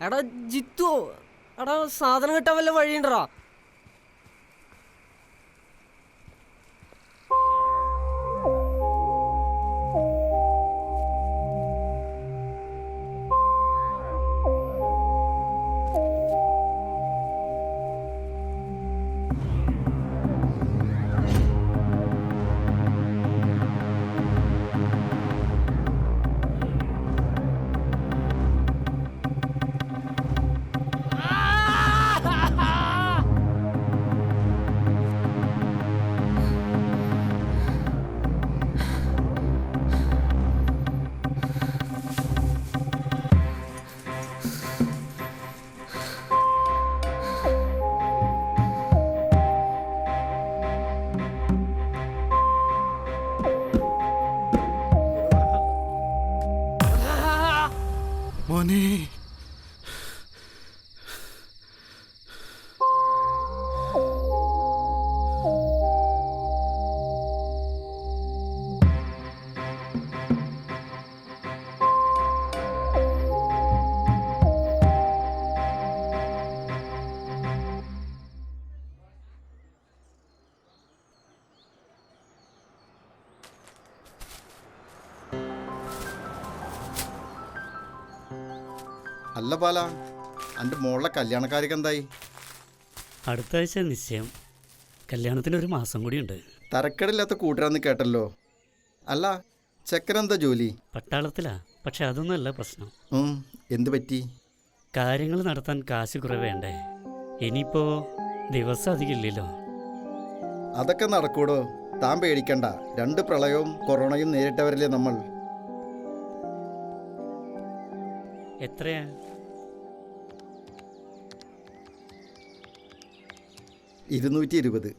എടാ ജിത്തു, എടാ സാധനം കിട്ടാൻ വല്ല വഴിയുണ്ടടാ? മോനെ, അല്ല പാല, എൻ്റെ മോളുടെ കല്യാണക്കാരൊക്കെ എന്തായി? അടുത്ത ആഴ്ച നിശ്ചയം. കല്യാണത്തിന് ഒരു മാസം കൂടിയുണ്ട്. തരക്കേടില്ലാത്ത കൂട്ടരാന്ന് കേട്ടല്ലോ. അല്ല, ചെക്കനെന്താ ജോലി? പട്ടാളത്തിലാ. പക്ഷെ അതൊന്നുമല്ല പ്രശ്നം. എന്തു പറ്റി? കാര്യങ്ങൾ നടത്താൻ കാശ് കുറേ വേണ്ടേ? ഇനിയിപ്പോൾ ദിവസം അധികം ഇല്ലല്ലോ. അതൊക്കെ നടക്കൂടോ, താൻ പേടിക്കണ്ട. 2 പ്രളയവും കൊറോണയും നേരിട്ടവരല്ലേ നമ്മൾ. എത്രയാ? 220.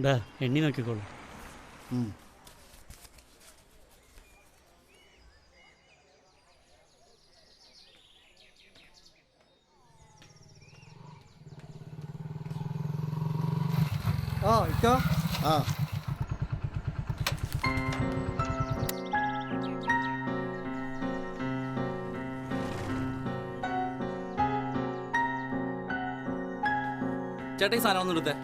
ദാ എണ്ണി നോക്കിക്കോളൂ. ആ, ചേട്ടാ ഈ സാധനം ഒന്നും എടുത്തേ.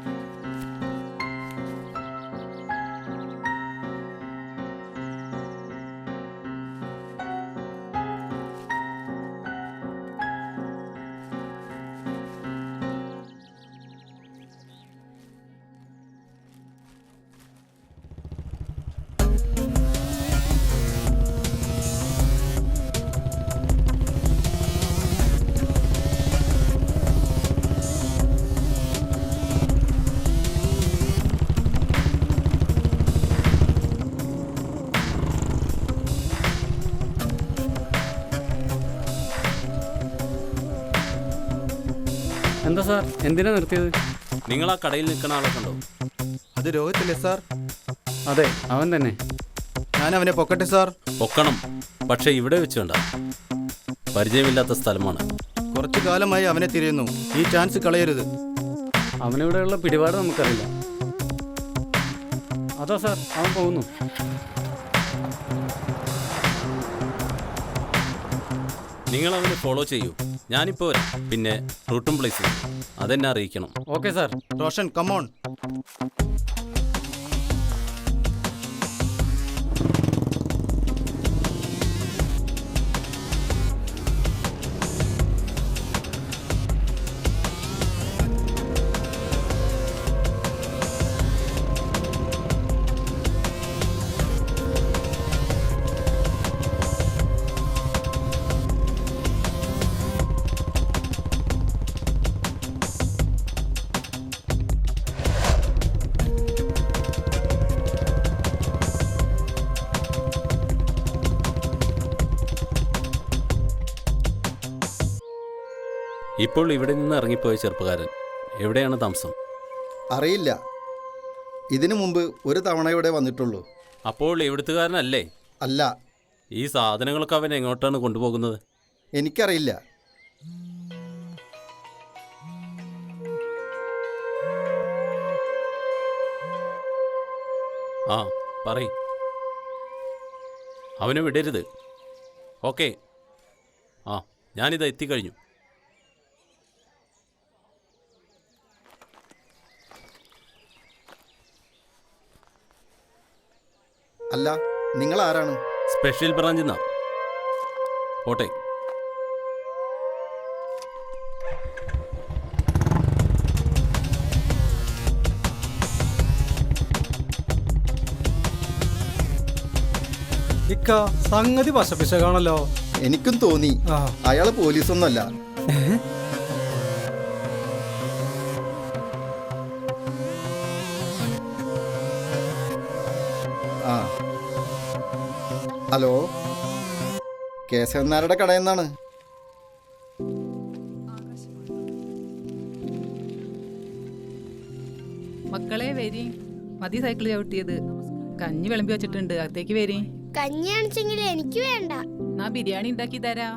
എന്താ സാർ, എന്തിനാ നിർത്തിയത്? നിങ്ങൾ ആ കടയിൽ നിൽക്കുന്ന ആളെ കണ്ടോ? അത് രോഹിത്തല്ലേ സാർ? അതെ, അവൻ തന്നെ. ഞാൻ അവനെ പൊക്കട്ടെ സാർ? പൊക്കണം, പക്ഷെ ഇവിടെ വെച്ച് വേണ്ട. പരിചയമില്ലാത്ത സ്ഥലമാണ്. കുറച്ചു കാലമായി അവനെ തിരയുന്നു. ഈ ചാൻസ് കളയരുത്. അവനിവിടെയുള്ള പിടിപാട് നമുക്കറിയില്ല. അതാ സാർ, അവൻ പോകുന്നു. നിങ്ങൾ അവനെ ഫോളോ ചെയ്യൂ. ഞാനിപ്പോൾ വരാം. പിന്നെ റൂട്ടും പ്ലേസും അതെന്നെ അറിയിക്കണം. Okay sir. റോഷൻ, കമോൺ. ഇപ്പോൾ ഇവിടെ നിന്ന് ഇറങ്ങിപ്പോയ ചെറുപ്പക്കാരൻ എവിടെയാണ് താമസം? അറിയില്ല. ഇതിനു മുമ്പ് ഒരു തവണ ഇവിടെ വന്നിട്ടുള്ളൂ. അപ്പോൾ എവിടുത്തുകാരനല്ലേ? അല്ല. ഈ സാധനങ്ങളൊക്കെ അവൻ എങ്ങോട്ടാണ് കൊണ്ടുപോകുന്നത്? എനിക്കറിയില്ല. ആ, പറയ്. അവനെ വിടരുത്. ഓക്കെ, ആ ഞാനിതാ എത്തിക്കഴിഞ്ഞു. അല്ല, നിങ്ങൾ ആരാണ്? സ്പെഷ്യൽ ബ്രാഞ്ചിൽ നിന്നാ. പോട്ടെ. ഇക്ക സംഗതി പശപ്പിശകാണല്ലോ. എനിക്കും തോന്നി ആ അയാൾ പോലീസൊന്നുമല്ല. ആ ഹലോ, കേശവനാരുടെ കടയിൽ നിന്നാണ്. മക്കളെ വരി, മതി സൈക്കിൾ ചവിട്ടിയത്. കഞ്ഞി വിളമ്പി വെച്ചിട്ടുണ്ട്, അകത്തേക്ക് വരി. കഞ്ഞിയാണിച്ചെങ്കിൽ എനിക്ക് വേണ്ട. ഞാൻ ബിരിയാണി ഉണ്ടാക്കി തരാ.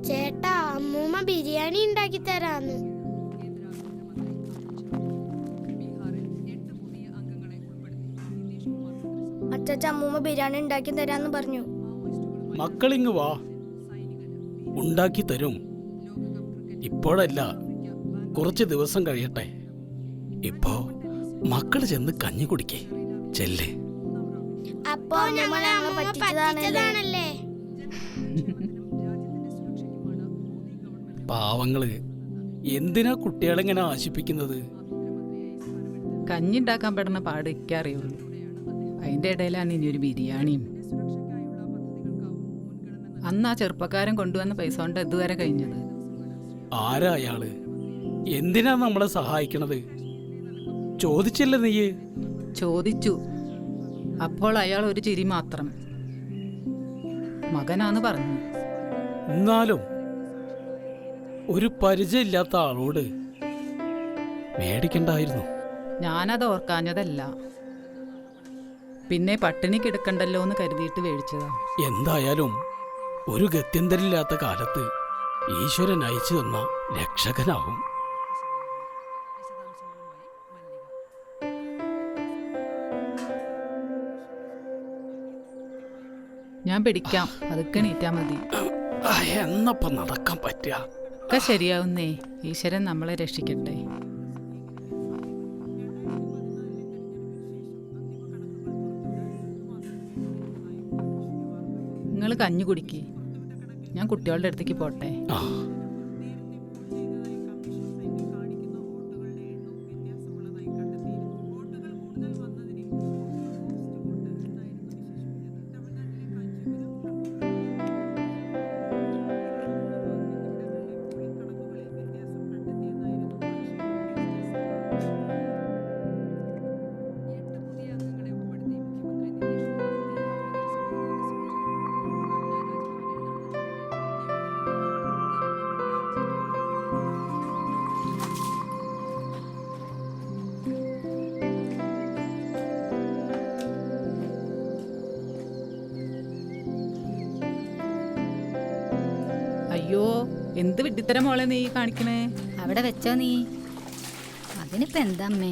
ചേട്ടാ, അമ്മൂമ്മ ബിരിയാണി ഉണ്ടാക്കി തരാന്ന്. അച്ഛാ, അമ്മൂമ്മ ബിരിയാണി ഉണ്ടാക്കി തരാന്ന് പറഞ്ഞു. മക്കളിങ് വാ, ഉണ്ടാക്കി തരും. ഇപ്പോഴല്ല, കുറച്ച് ദിവസം കഴിയട്ടെ. ഇപ്പോ മക്കള് ചെന്ന് കഞ്ഞി കുടിക്കേ. ചെല്ലേ. അപ്പോ ഞങ്ങളെ അമ്മൂമ്മ പറ്റിച്ചതാണല്ലേ? പാവങ്ങള് എന്തിനാ കുട്ടികളെങ്ങനെ ആശിപ്പിക്കുന്നത്? കഞ്ഞി ഉണ്ടാക്കാൻ പെടുന്ന പാട് എനിക്കറിയുള്ളൂ. അതിൻ്റെ ഇടയിലാണ് ഇനി ഒരു ബിരിയാണിയും. അന്ന് ആ ചെറുപ്പക്കാരൻ കൊണ്ടുവന്ന പൈസ കൊണ്ട് ഇതുവരെ കഴിഞ്ഞത്. ആരാ അയാള്? എന്തിനാ നമ്മളെ സഹായിക്കണത്? ചോദിച്ചില്ല നീ? ചോദിച്ചു. അപ്പോൾ അയാൾ ഒരു ചിരി മാത്രം. മകനാന്ന് പറഞ്ഞു. എന്നാലും ഒരു പരിചയമില്ലാത്ത ആളോട് മേടിക്കണ്ടായിരുന്നു. ഞാനത് ഓർക്കാഞ്ഞതല്ല, പിന്നെ പട്ടിണി കിടക്കണ്ടല്ലോ എന്ന് കരുതിയിട്ട് മേടിച്ചതാ. എന്തായാലും ഒരു ഗത്യന്തരില്ലാത്ത കാലത്ത് ഈശ്വരൻ അയച്ചു തന്ന രക്ഷകനാവും. ഞാൻ പിടിക്കാം, അതൊക്കെ നീറ്റാ മതി. എന്നപ്പം നടക്കാൻ പറ്റുക? ഒക്കെ ശരിയാവുന്നേ. ഈശ്വരൻ നമ്മളെ രക്ഷിക്കട്ടെ. നിങ്ങൾ കഞ്ഞി കുടിക്ക്, ഞാൻ കുട്ടികളുടെ അടുത്തേക്ക് പോട്ടെ. ആ അയ്യോ, എന്ത് വിഡ്ഢിത്തരം മോളെ നീ കാണിക്കണേ? അവിടെ വെച്ചോ നീ. അതിനിപ്പോ എന്താമ്മേ?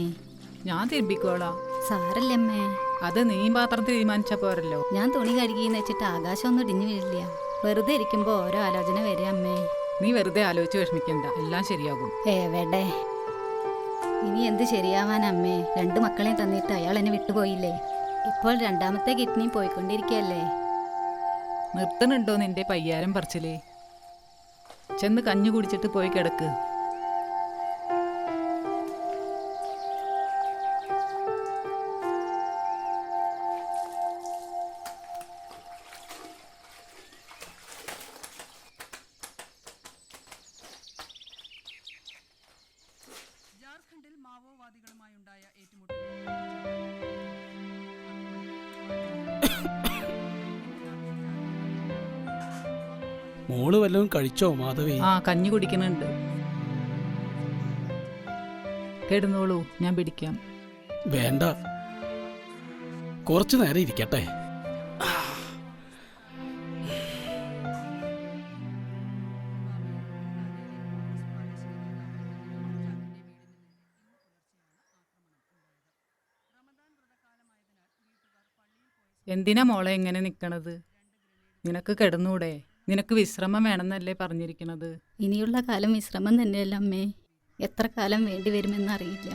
ഞാൻ തിരുമ്പിക്കോളാം. സാരല്ലമ്മേ, അത് നീ മാത്രം തീരുമാനിച്ച പോരല്ലോ. ഞാൻ തുണി കഴുകിന്ന് വെച്ചിട്ട് ആകാശമൊന്നും ഇടിഞ്ഞു വീഴില്ല. വെറുതെ ഇരിക്കുമ്പോ ഓരോ ആലോചന വരെ അമ്മേ. നീ വെറുതെ ആലോചിച്ച് വിഷമിക്കണ്ട, എല്ലാം ശരിയാകും. എവിടെ ഇനി എന്ത് ശരിയാവാനമ്മേ? 2 മക്കളെയും തന്നിട്ട് അയാൾ എന്നെ വിട്ടുപോയില്ലേ. ഇപ്പോൾ 2ാമത്തെ കിഡ്നിയും പോയിക്കൊണ്ടിരിക്കുകയല്ലേ. നിർത്തണുണ്ടോ നിന്റെ പയ്യാരം പറച്ചില്? ചെന്ന് കഞ്ഞി കുടിച്ചിട്ട് പോയി കിടക്ക്. ജാർഖണ്ഡിൽ മാവോവാദികളുമായുണ്ടായ ഏറ്റുമുട്ടൽ മോള് വല്ലതും കഴിച്ചോ മാധവി? ആ, കഞ്ഞി കുടിക്കുന്നുണ്ട്. കിടന്നോളൂ, ഞാൻ പിടിക്കാം. വേണ്ട, കുറച്ചു നേരം ഇരിക്കട്ടെ. എന്തിനാ മോളെ ഇങ്ങനെ നിക്കണത്? നിനക്ക് കിടന്നൂടെ? നിനക്ക് വിശ്രമം വേണമെന്നല്ലേ പറഞ്ഞിരിക്കണത്? ഇനിയുള്ള കാലം വിശ്രമം തന്നെയല്ല അമ്മേ. എത്ര കാലം വേണ്ടി വരുമെന്നറിയില്ല.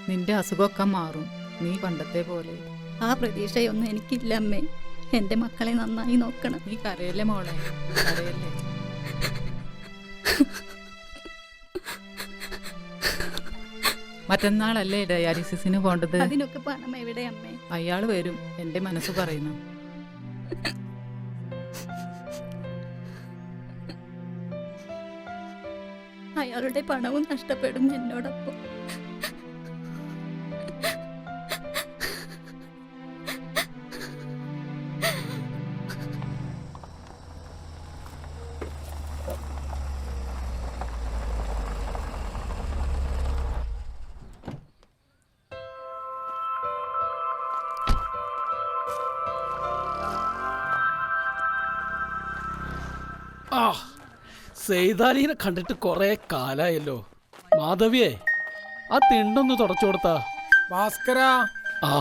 നിന്റെ അസുഖമൊക്കെ മാറും, നീ പണ്ടത്തെ പോലെ. ആ പ്രതീക്ഷയൊന്നും എനിക്കില്ല അമ്മേ. എൻ്റെ മക്കളെ നന്നായി നോക്കണം. നീ കരയല്ലേ മോളെ, കരയല്ലേ. മറ്റന്നാളല്ലേ ഡയാലിസിസിന് പോണ്ടത്? അതിനൊക്കെ പണം എവിടെ അമ്മേ? അയാൾ വരും, എൻ്റെ മനസ്സ് പറയുന്നു. അയാളുടെ പണവും നഷ്ടപ്പെടും എന്നോടൊപ്പം. ആ സെയ്താലിനെ കണ്ടിട്ട് കുറെ കാലായല്ലോ. മാധവിയെ ആ തിണ്ടൊന്ന് തുടച്ചു കൊടുത്താ. ഭാസ്കര, ആ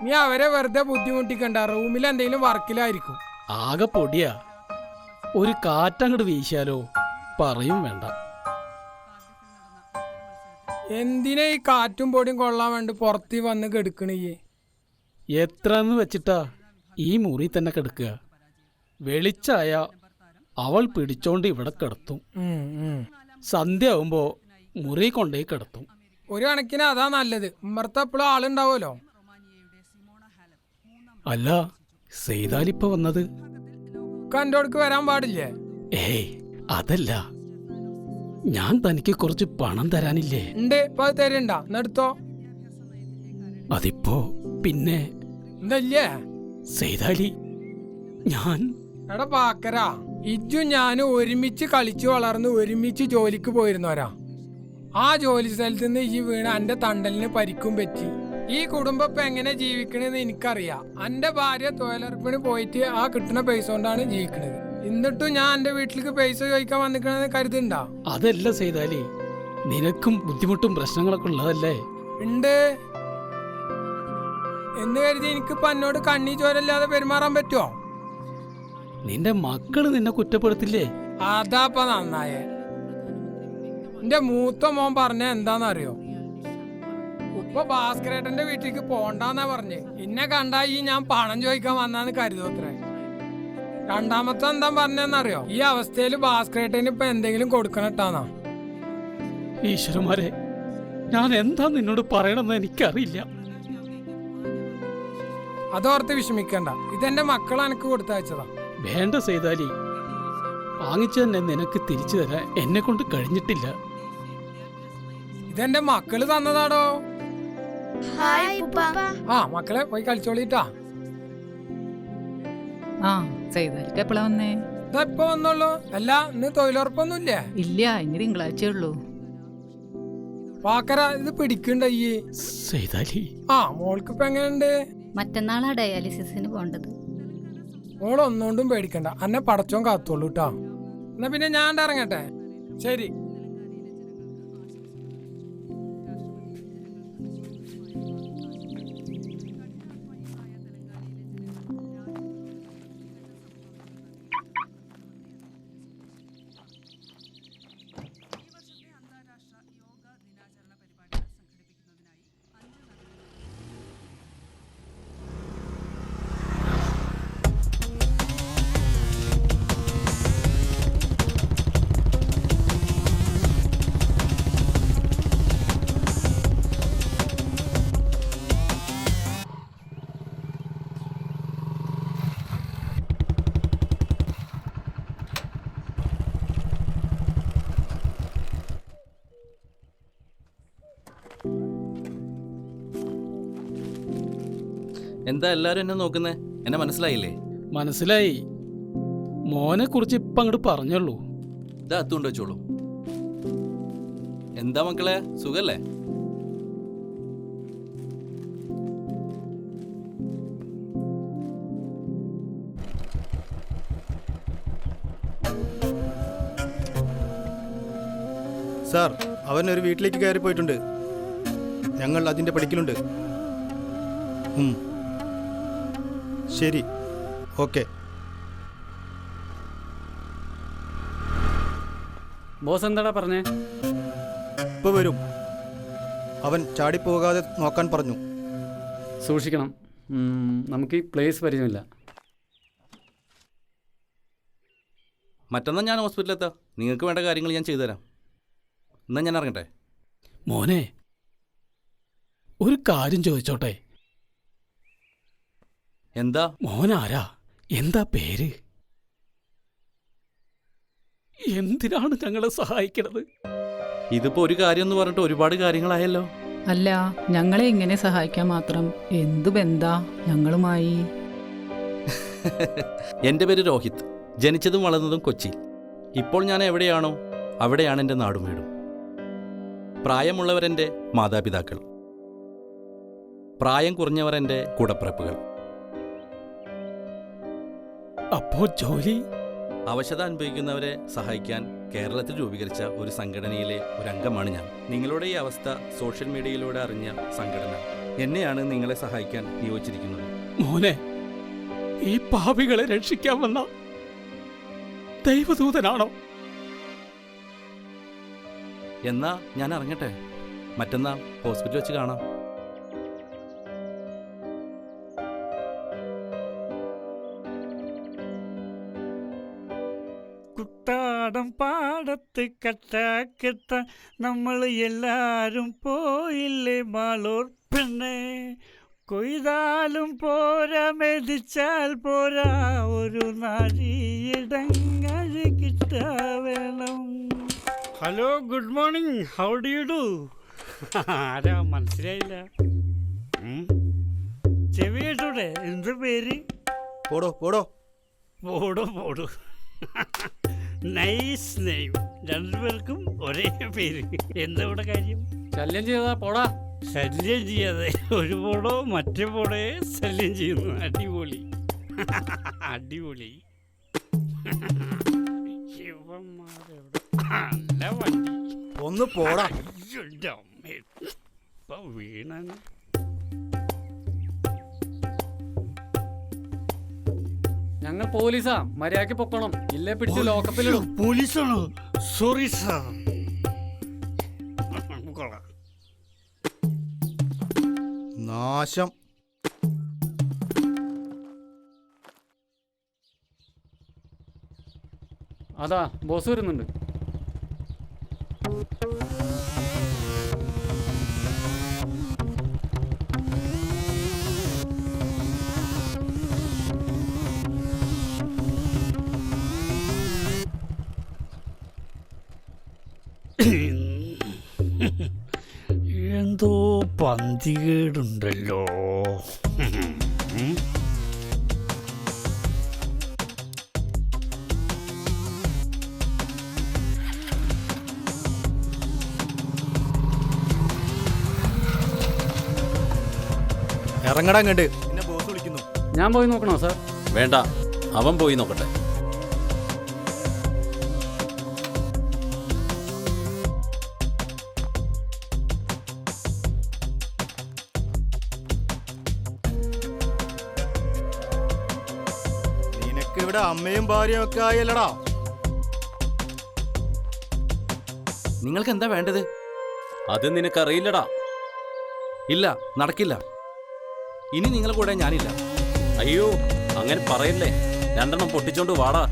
നീ അവരെ വെറുതെ ബുദ്ധിമുട്ടിക്കണ്ട. റൂമിൽ എന്തെങ്കിലും വർക്കിലായിരിക്കും. ആകെ പൊടിയാ. ഒരു കാറ്റങ്ങോട്ട് വീശിയാലോ, പറയും വേണ്ട. എന്തിനാ ഈ കാറ്റും പൊടിയും കൊള്ളാൻ വേണ്ടി പുറത്ത് വന്ന് കെടുക്കണേ? എത്രന്ന് വെച്ചിട്ടാ ഈ മുറി തന്നെ കിടക്കുക. വെളിച്ചായ അവൾ പിടിച്ചോണ്ട് ഇവിടെ കിടത്തും. സന്ധ്യ ആവുമ്പോ മുറി കൊണ്ടേ കിടത്തും. ഒരു കണക്കിന് അതാ നല്ലത്. ഉമ്മർത്ത് എപ്പോഴും ആളുണ്ടാവുമല്ലോ. അല്ല, സെയ്താലിപ്പ വന്നത് കണ്ടോടക്ക് വരാൻ പാടില്ലേ? ഏയ് അതല്ല, ഞാൻ തനിക്ക് കുറച്ച് പണം തരാനില്ലേ? ഉണ്ട്, ഇപ്പൊ അത് തരണ്ട. എന്നെടുത്തോ. അതിപ്പോ പിന്നെ എന്തല്ലേ സെയ്താലി, ഞാൻ എടാ പാക്കരാ, ഇജ്ജും ഞാനും ഒരുമിച്ച് കളിച്ചു വളർന്ന് ഒരുമിച്ച് ജോലിക്ക് പോയിരുന്നവരാ. ആ ജോലി സ്ഥലത്ത് നിന്ന് ഈ വീണ എന്റെ തണ്ടലിന് പരിക്കും പറ്റി. ഈ കുടുംബം ഇപ്പൊ എങ്ങനെ ജീവിക്കണെന്ന് എനിക്കറിയാം. എന്റെ ഭാര്യ തൊഴിലുറപ്പിന് പോയിട്ട് ആ കിട്ടുന്ന പൈസ കൊണ്ടാണ് ജീവിക്കണത്. എന്നിട്ടും ഞാൻ എന്റെ വീട്ടിലേക്ക് പൈസ ചോദിക്കാൻ വന്നിക്കണെന്ന് കരുതുണ്ടാ? അതല്ല സെയ്താലി, നിനക്കും ബുദ്ധിമുട്ടും പ്രശ്നങ്ങളൊക്കെ ഉള്ളതല്ലേ? ഉണ്ട് എന്ന് കരുതി എനിക്കിപ്പോ എന്നോട് കണ്ണി ചോരല്ലാതെ പെരുമാറാൻ പറ്റുമോ? നിന്റെ മക്കള് നിന്നെ കുറ്റപ്പെടുത്തില്ലേ? അതാപ്പ നന്നായേ. എന്റെ മൂത്ത മോൻ പറഞ്ഞ എന്താന്നറിയോ? ഉപ്പ ഭാസ്കരേട്ടന്റെ വീട്ടിലേക്ക് പോണ്ടാന്നാ പറഞ്ഞ്. എന്നെ കണ്ടാ ഈ ഞാൻ പണം ചോദിക്കാൻ വന്നാന്ന് കരുതോത്രേ. രണ്ടാമത്തെ എന്താ പറഞ്ഞെന്നറിയോ? ഈ അവസ്ഥയില് ഭാസ്കരേട്ടന് ഇപ്പൊ എന്തെങ്കിലും കൊടുക്കണട്ടാന്നാ. ഈശ്വരന്മാരെ, ഞാൻ എന്താ നിന്നോട് പറയണമെന്ന് എനിക്കറിയില്ല. അതോർത്ത് വിഷമിക്കണ്ട. ഇതെന്റെ മക്കൾ എനക്ക് കൊടുത്തയച്ചതാ. വേണ്ട സെയ്താലി, വാങ്ങിച്ചു തന്നെ നിനക്ക് തിരിച്ചു തരാൻ എന്നെ കൊണ്ട് കഴിഞ്ഞിട്ടില്ല. ഇതെന്റെ മക്കള് തന്നതാടോ. ആ മക്കളെ പോയി കളിച്ചോളിട്ടാ. ആ സെയ്താലിക്ക് എപ്പോഴാ വന്നേ? ഇതാ ഇപ്പൊ വന്നോളൂ. അല്ല, ഇന്ന് തൊഴിലുറപ്പൊന്നുമില്ലേ? ഇല്ല, ഇനി തിങ്കളാഴ്ച ഉള്ളൂ. പാക്കര, ഇത് പിടിക്കണ്ടയ്യേ. സെയ്താലി, ആ മോൾക്ക് ഇപ്പൊ എങ്ങനെയുണ്ട്? മറ്റന്നാളാ ഡയാലിസിസിന് പോണ്ടത്. മോൾ ഒന്നുകൊണ്ടും പേടിക്കണ്ട. അന്നെ പടച്ചോൻ കാത്തോളൂ കേട്ടോ. എന്നാ പിന്നെ ഞാൻ ഇറങ്ങട്ടെ. ശരി. എന്താ എല്ലാരും എന്നെ നോക്കുന്നേ? എന്നെ മനസ്സിലായില്ലേ? മനസ്സിലായി. മോനെ കുറിച്ച് ഇപ്പൊ അങ്ങോട്ട് പറഞ്ഞുള്ളൂ. ഇതാ അത്തുകൊണ്ട് വെച്ചോളൂ. എന്താ മക്കളെ, സുഖല്ലേ? സാർ, അവനൊരു വീട്ടിലേക്ക് കയറി പോയിട്ടുണ്ട്. ഞങ്ങൾ അതിൻ്റെ പഠിക്കലുണ്ട്. ശരി, ഓക്കെ. ബോസ് എന്താടാ പറഞ്ഞേ? ഇപ്പോൾ വരും. അവൻ ചാടിപ്പോകാതെ നോക്കാൻ പറഞ്ഞു. സൂക്ഷിക്കണം. നമുക്ക് ഈ പ്ലേസ് പരിചയമില്ല. മറ്റന്നാൾ ഞാൻ ഹോസ്പിറ്റലിലെത്താം. നിങ്ങൾക്ക് വേണ്ട കാര്യങ്ങൾ ഞാൻ ചെയ്തുതരാം. എന്നാൽ ഞാൻ ഇറങ്ങട്ടെ. മോനെ, ഒരു കാര്യം ചോദിച്ചോട്ടെ? എന്താ? മോനാരാ? എന്താ പേര്? എന്തിനാണ് ഞങ്ങളെ സഹായിക്കണത്? ഇതിപ്പോൾ ഒരു കാര്യം എന്ന് പറഞ്ഞിട്ട് ഒരുപാട് കാര്യങ്ങളായല്ലോ. അല്ല, ഞങ്ങളെ ഇങ്ങനെ സഹായിക്കാൻ മാത്രം എന്തു ബന്ധാ ഞങ്ങളുമായി? എൻ്റെ പേര് രോഹിത്. ജനിച്ചതും വളർന്നതും കൊച്ചി. ഇപ്പോൾ ഞാൻ എവിടെയാണോ അവിടെയാണ് എൻ്റെ നാടും വീടും. പ്രായമുള്ളവരെൻ്റെ മാതാപിതാക്കൾ, പ്രായം കുറഞ്ഞവർ എൻ്റെ കൂടപ്പിറപ്പുകൾ. അപ്പോ ജോലി? അവശത അനുഭവിക്കുന്നവരെ സഹായിക്കാൻ കേരളത്തിൽ രൂപീകരിച്ച ഒരു സംഘടനയിലെ ഒരു അംഗമാണ് ഞാൻ. നിങ്ങളുടെ ഈ അവസ്ഥ സോഷ്യൽ മീഡിയയിലൂടെ അറിഞ്ഞ സംഘടന എന്നെയാണ് നിങ്ങളെ സഹായിക്കാൻ നിയോഗിച്ചിരിക്കുന്നത്. മോനെ, ഈ പാപികളെ രക്ഷിക്കാൻ വന്ന ദൈവദൂതനാണോ? എന്നാ ഞാൻ ഇറങ്ങട്ടെ. മറ്റന്നാൾ ഹോസ്പിറ്റൽ വെച്ച് കാണാം. കുട്ടാടം പാടത്ത് കട്ടാക്കെത്ത നമ്മൾ എല്ലാരും പോയില്ലേ മാളൂർ പെണ്ണെ. കൊയ്താലും പോരാ, മെതിച്ചാൽ പോരാ, ഒരു നാഴിയിടങ്ങഴി കിട്ടാ വേണം. Hello, good morning. How do you do? ആരാ മനസ്സിലായില്ല? ചെവി കേട്ടൂടെ? എന്ത് പേര്? പോടോ പോടോ. പോടോ പോടോ. Nice name. രണ്ടുപേർക്കും ഒരേ പേര്. എന്താ ഇവിടെ കാര്യം? ശല്യം ചെയ്താ പോടാ. ശല്യം ചെയ്യാതെ ഒരു പോടോ മറ്റേ പോടേ ശല്യം ചെയ്യുന്നു. അടിപൊളി അടിപൊളി. നല്ല വണ്ടി. ഒന്ന് പോടാ. വീണ ഞങ്ങൾ പോലീസാ, മര്യാദയ്ക്ക് പൊക്കണം. ഇല്ലേ പിടിച്ച് ലോക്കപ്പിലിടും. പോലീസാണോ? Sorry sir. നാശം. അതാ ബോസ് വരുന്നുണ്ട്. എന്തോ പന്തികേടുണ്ടല്ലോ. ഇറങ്ങടാ കണ്ട്. എന്നെ ബോസ് വിളിക്കുന്നു. ഞാൻ പോയി നോക്കണോ സാർ? വേണ്ട, അവൻ പോയി നോക്കട്ടെ. നിനക്ക് ഇവിടെ അമ്മയും ഭാര്യയും ഒക്കെ ആയല്ലടാ. നിങ്ങൾക്ക് എന്താ വേണ്ടത്? അത് നിനക്കറിയില്ലടാ. ഇല്ല, നടക്കില്ല. ഇനി നിങ്ങളുടെ കൂടെ ഞാനില്ല. അയ്യോ, അങ്ങനെ പറയല്ലേ. രണ്ടെണ്ണം പൊട്ടിച്ചോണ്ട് വാടാ.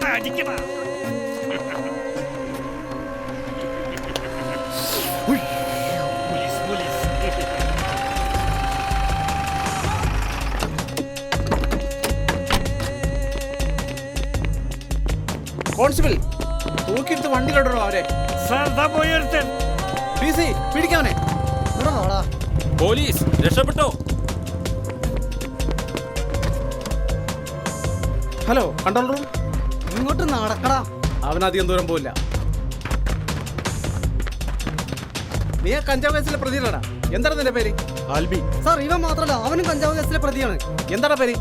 മാറി നിൽക്കണം. കോൺസ്റ്റബിൾ, തൂക്കിയെടുത്ത് വണ്ടിയിലോട്ടോ അവരെ. പിടിക്കാവനെ. പോലീസ് രക്ഷപ്പെട്ടോ? Hello, control room. ഇങ്ങോട്ട് നടക്കടാ. അവനധികം ദൂരം പോവില്ല. നീ ആ കഞ്ചാവ് കേസിലെ പ്രതിയാണടാ. എന്താണ് നിന്റെ പേര്? ആൽബി. സാർ, ഇവൻ മാത്രമല്ല, അവനും കഞ്ചാവ് കേസിലെ പ്രതിയാണ്. എന്താണ് പേര്?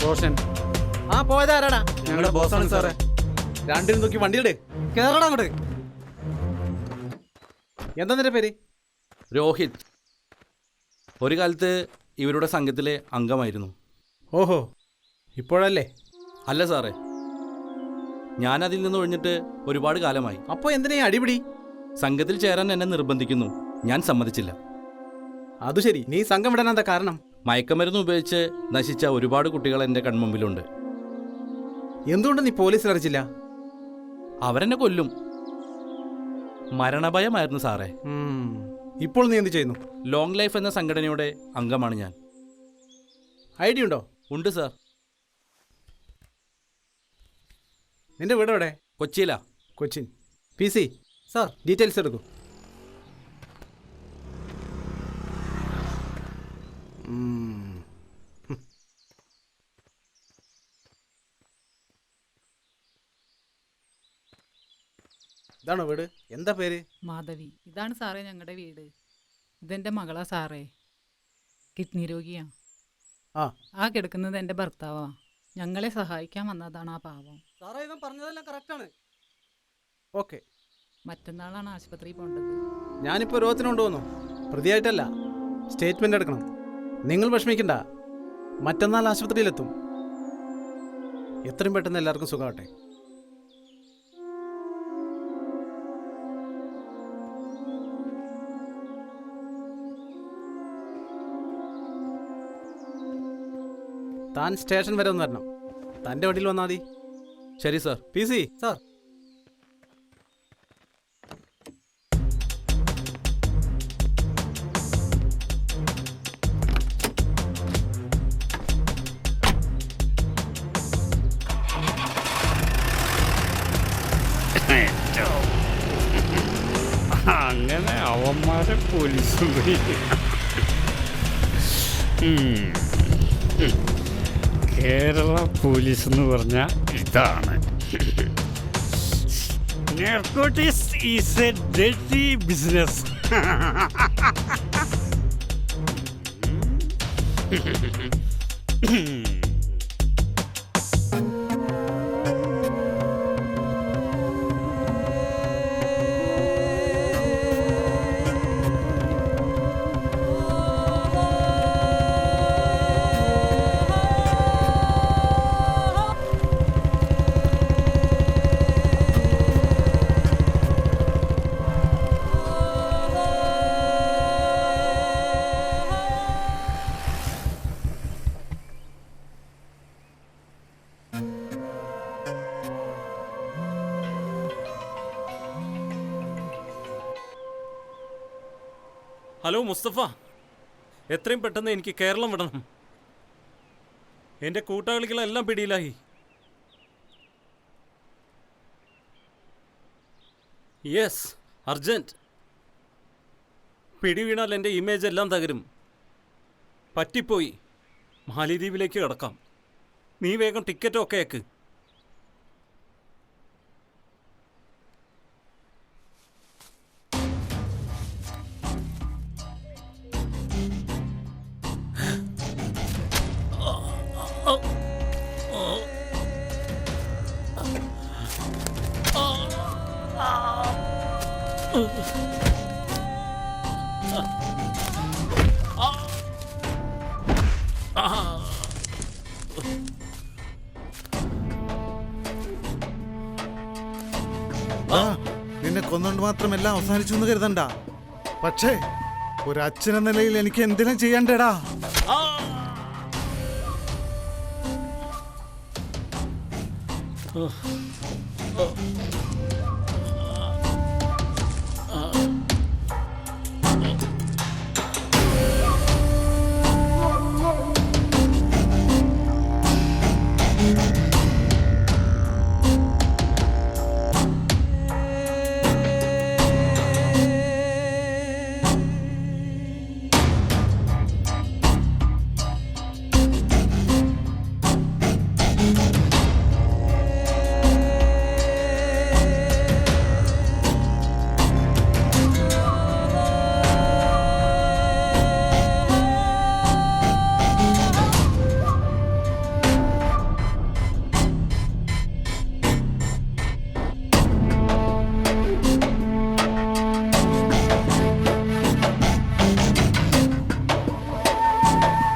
റോഷൻ. ആ പോയതാരാടാ? ഞങ്ങളുടെ ബോസാണ് സാറേ. രണ്ടിനും നോക്കി വണ്ടിയുടെ കേറടാ അങ്ങോട്ട്. എന്താ നിന്റെ പേര്? രോഹിത്. ഒരു കാലത്ത് ഇവരുടെ സംഘത്തിലെ അംഗമായിരുന്നു. ഓഹോ, ഇപ്പോഴല്ലേ? അല്ല സാറേ, ഞാനതിൽ നിന്ന് ഒഴിഞ്ഞിട്ട് ഒരുപാട് കാലമായി. അപ്പോൾ എന്തിനാ ഈ അടിപിടി? സംഘത്തിൽ ചേരാൻ എന്നെ നിർബന്ധിക്കുന്നു. ഞാൻ സമ്മതിച്ചില്ല. അത് ശരി, നീ സംഘം വിടാൻ എന്താ കാരണം? മയക്കമരുന്ന് ഉപയോഗിച്ച് നശിച്ച ഒരുപാട് കുട്ടികൾ എൻ്റെ കൺമുമ്പിലുണ്ട്. എന്തുകൊണ്ട് നീ പോലീസിൽ അറിയിച്ചില്ല? അവരെന്നെ കൊല്ലും. മരണഭയമായിരുന്നു സാറേ. ഇപ്പോൾ നീ എന്ത് ചെയ്യുന്നു? ലോങ് ലൈഫ് എന്ന സംഘടനയുടെ അംഗമാണ് ഞാൻ. ഐഡിയ ഉണ്ടോ? ഉണ്ട് സാർ. നിന്റെ വീട് എവിടെ? കൊച്ചിയിലാ. Cochin. P C sir. Details എടുക്കൂ. ഇതാണോ വീട്? എന്താ പേര്? മാധവി. ഇതാണ് സാറേ ഞങ്ങളുടെ വീട്. ഇതെൻ്റെ മകളാ സാറേ. കിഡ്നി രോഗിയാ. ആ കിടക്കുന്നത് എൻ്റെ ഭർത്താവാ. ഞങ്ങളെ സഹായിക്കാൻ വന്നതാണ് ആ പാവം. സാറേ ഇവൻ പറഞ്ഞതെല്ലാം കറക്റ്റാണ്. ഓക്കെ. മറ്റന്നാളാണ് ആശുപത്രിയിൽ പോകേണ്ടത്. ഞാനിപ്പോൾ രോഗത്തിന് കൊണ്ടുവന്നു. പ്രതിയായിട്ടല്ല, സ്റ്റേറ്റ്മെൻ്റ് എടുക്കണം. നിങ്ങൾ വിഷമിക്കണ്ട, മറ്റന്നാൾ ആശുപത്രിയിലെത്തും. എത്രയും പെട്ടെന്ന് എല്ലാവർക്കും സുഖമാവട്ടെ. താൻ സ്റ്റേഷൻ വരെ ഒന്ന് വരണം. തൻ്റെ വണ്ടിയിൽ വന്നാൽ മതി. ശരി സാർ. P C sir. അങ്ങനെ അവന്മാരെ പോലീസ് കേരള പോലീസ് എന്ന് പറഞ്ഞാൽ ഇതാണ്. Narcotics is a dirty business. Hello Mustafa, എത്രയും പെട്ടെന്ന് എനിക്ക് കേരളം വിടണം. എൻ്റെ കൂട്ടാളികളെല്ലാം പിടിയിലായി. Yes, urgent. പിടി വീണാൽ എൻ്റെ ഇമേജ് എല്ലാം തകരും. പറ്റിപ്പോയി. മാലിദ്വീപിലേക്ക് കിടക്കാം. നീ വേഗം ടിക്കറ്റൊക്കെ ആക്ക്. നിന്നെ കൊന്നുകൊണ്ട് മാത്രമെല്ലാം അവസാനിച്ചു എന്ന് കരുതണ്ട. പക്ഷേ ഒരു അച്ഛനെന്ന നിലയിൽ എനിക്ക് എന്തിനും ചെയ്യണ്ടേടാ. ആ